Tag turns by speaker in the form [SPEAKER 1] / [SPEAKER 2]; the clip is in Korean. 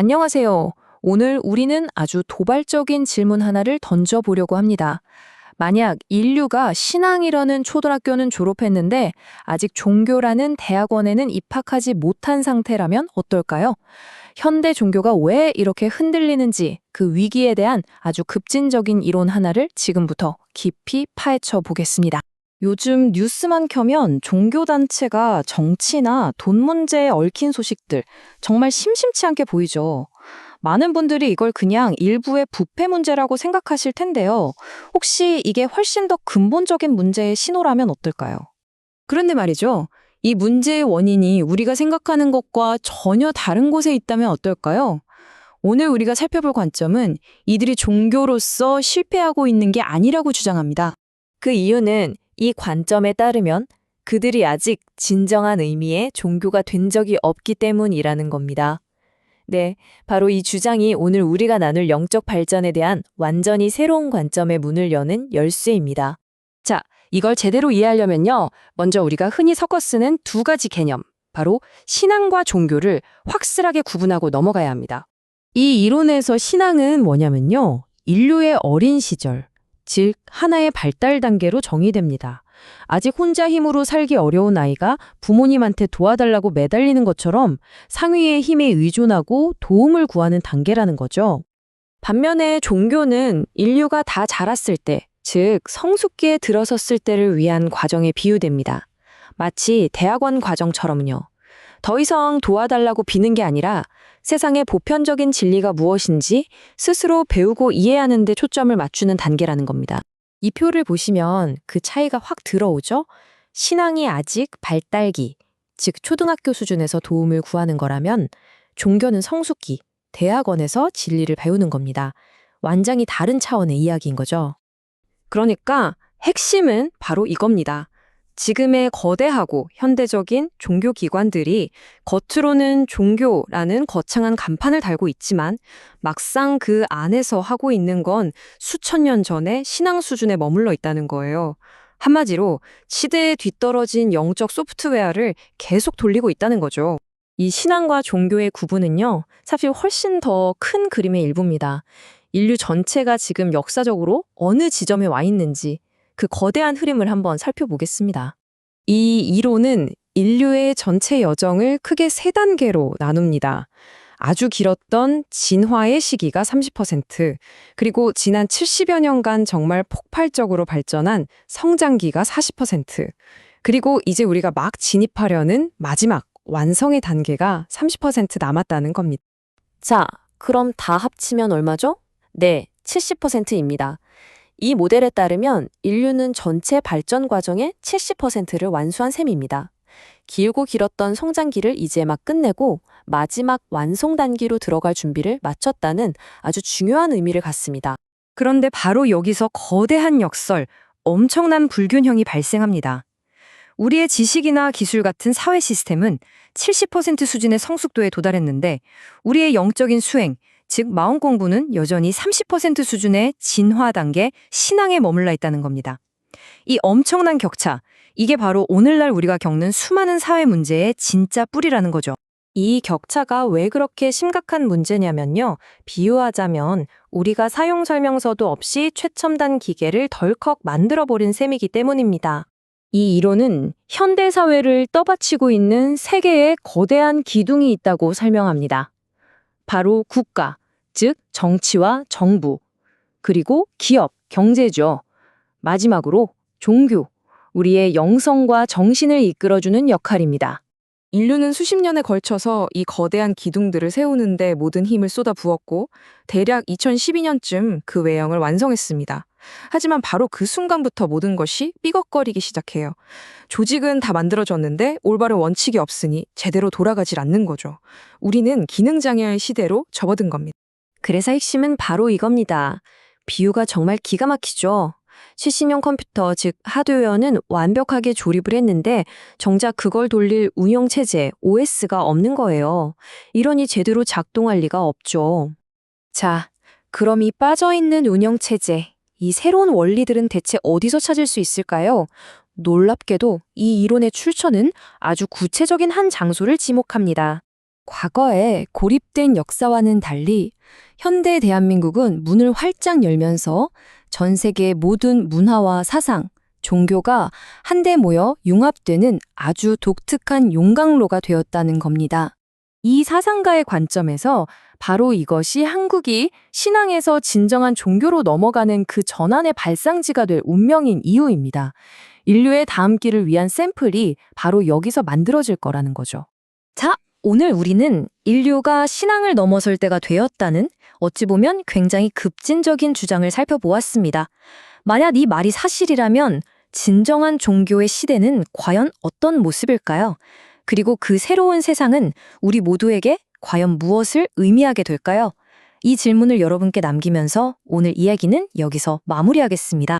[SPEAKER 1] 안녕하세요. 오늘 우리는 아주 도발적인 질문 하나를 던져보려고 합니다. 만약 인류가 신앙이라는 초등학교는 졸업했는데 아직 종교라는 대학원에는 입학하지 못한 상태라면 어떨까요? 현대 종교가 왜 이렇게 흔들리는지 그 위기에 대한 아주 급진적인 이론 하나를 지금부터 깊이 파헤쳐 보겠습니다.
[SPEAKER 2] 요즘 뉴스만 켜면 종교단체가 정치나 돈 문제에 얽힌 소식들 정말 심심치 않게 보이죠. 많은 분들이 이걸 그냥 일부의 부패 문제라고 생각하실 텐데요. 혹시 이게 훨씬 더 근본적인 문제의 신호라면 어떨까요?
[SPEAKER 3] 그런데 말이죠. 이 문제의 원인이 우리가 생각하는 것과 전혀 다른 곳에 있다면 어떨까요? 오늘 우리가 살펴볼 관점은 이들이 종교로서 실패하고 있는 게 아니라고 주장합니다.
[SPEAKER 1] 그 이유는 이 관점에 따르면 그들이 아직 진정한 의미의 종교가 된 적이 없기 때문이라는 겁니다. 네, 바로 이 주장이 오늘 우리가 나눌 영적 발전에 대한 완전히 새로운 관점의 문을 여는 열쇠입니다.
[SPEAKER 3] 자, 이걸 제대로 이해하려면요. 먼저 우리가 흔히 섞어 쓰는 두 가지 개념, 바로 신앙과 종교를 확실하게 구분하고 넘어가야 합니다. 이 이론에서 신앙은 뭐냐면요. 인류의 어린 시절, 즉 하나의 발달 단계로 정의됩니다. 아직 혼자 힘으로 살기 어려운 아이가 부모님한테 도와달라고 매달리는 것처럼 상위의 힘에 의존하고 도움을 구하는 단계라는 거죠. 반면에 종교는 인류가 다 자랐을 때, 즉 성숙기에 들어섰을 때를 위한 과정에 비유됩니다. 마치 대학원 과정처럼요. 더 이상 도와달라고 비는 게 아니라 세상의 보편적인 진리가 무엇인지 스스로 배우고 이해하는 데 초점을 맞추는 단계라는 겁니다. 이 표를 보시면 그 차이가 확 들어오죠? 신앙이 아직 발달기, 즉 초등학교 수준에서 도움을 구하는 거라면 종교는 성숙기, 대학원에서 진리를 배우는 겁니다. 완전히 다른 차원의 이야기인 거죠. 그러니까 핵심은 바로 이겁니다. 지금의 거대하고 현대적인 종교 기관들이 겉으로는 종교라는 거창한 간판을 달고 있지만 막상 그 안에서 하고 있는 건 수천 년 전의 신앙 수준에 머물러 있다는 거예요. 한마디로 시대에 뒤떨어진 영적 소프트웨어를 계속 돌리고 있다는 거죠. 이 신앙과 종교의 구분은요, 사실 훨씬 더 큰 그림의 일부입니다. 인류 전체가 지금 역사적으로 어느 지점에 와 있는지 그 거대한 흐름을 한번 살펴보겠습니다. 이 이론은 인류의 전체 여정을 크게 세 단계로 나눕니다. 아주 길었던 진화의 시기가 30%, 그리고 지난 70여 년간 정말 폭발적으로 발전한 성장기가 40%, 그리고 이제 우리가 막 진입하려는 마지막 완성의 단계가 30% 남았다는 겁니다.
[SPEAKER 1] 자, 그럼 다 합치면 얼마죠? 네, 70%입니다. 이 모델에 따르면 인류는 전체 발전 과정의 70%를 완수한 셈입니다. 길고 길었던 성장기를 이제 막 끝내고 마지막 완성 단계로 들어갈 준비를 마쳤다는 아주 중요한 의미를 갖습니다.
[SPEAKER 2] 그런데 바로 여기서 거대한 역설, 엄청난 불균형이 발생합니다. 우리의 지식이나 기술 같은 사회 시스템은 70% 수준의 성숙도에 도달했는데 우리의 영적인 수행, 즉 마음 공부는 여전히 30% 수준의 진화 단계 신앙에 머물러 있다는 겁니다. 이 엄청난 격차, 이게 바로 오늘날 우리가 겪는 수많은 사회 문제의 진짜 뿌리라는 거죠. 이 격차가 왜 그렇게 심각한 문제냐면요. 비유하자면 우리가 사용 설명서도 없이 최첨단 기계를 덜컥 만들어버린 셈이기 때문입니다. 이 이론은 현대 사회를 떠받치고 있는 세 개의 거대한 기둥이 있다고 설명합니다. 바로 국가, 즉 정치와 정부, 그리고 기업, 경제죠. 마지막으로 종교, 우리의 영성과 정신을 이끌어주는 역할입니다.
[SPEAKER 4] 인류는 수십 년에 걸쳐서 이 거대한 기둥들을 세우는데 모든 힘을 쏟아부었고 대략 2012년쯤 그 외형을 완성했습니다. 하지만 바로 그 순간부터 모든 것이 삐걱거리기 시작해요. 조직은 다 만들어졌는데 올바른 원칙이 없으니 제대로 돌아가질 않는 거죠. 우리는 기능장애의 시대로 접어든 겁니다.
[SPEAKER 2] 그래서 핵심은 바로 이겁니다. 비유가 정말 기가 막히죠. 최신형 컴퓨터, 즉 하드웨어는 완벽하게 조립을 했는데 정작 그걸 돌릴 운영체제, OS가 없는 거예요. 이러니 제대로 작동할 리가 없죠. 자, 그럼 이 빠져있는 운영체제, 이 새로운 원리들은 대체 어디서 찾을 수 있을까요? 놀랍게도 이 이론의 출처는 아주 구체적인 한 장소를 지목합니다. 과거에 고립된 역사와는 달리 현대 대한민국은 문을 활짝 열면서 전 세계의 모든 문화와 사상, 종교가 한데 모여 융합되는 아주 독특한 용광로가 되었다는 겁니다. 이 사상가의 관점에서 바로 이것이 한국이 신앙에서 진정한 종교로 넘어가는 그 전환의 발상지가 될 운명인 이유입니다. 인류의 다음 길을 위한 샘플이 바로 여기서 만들어질 거라는 거죠. 자, 오늘 우리는 인류가 신앙을 넘어설 때가 되었다는 어찌 보면 굉장히 급진적인 주장을 살펴보았습니다. 만약 이 말이 사실이라면 진정한 종교의 시대는 과연 어떤 모습일까요? 그리고 그 새로운 세상은 우리 모두에게 과연 무엇을 의미하게 될까요? 이 질문을 여러분께 남기면서 오늘 이야기는 여기서 마무리하겠습니다.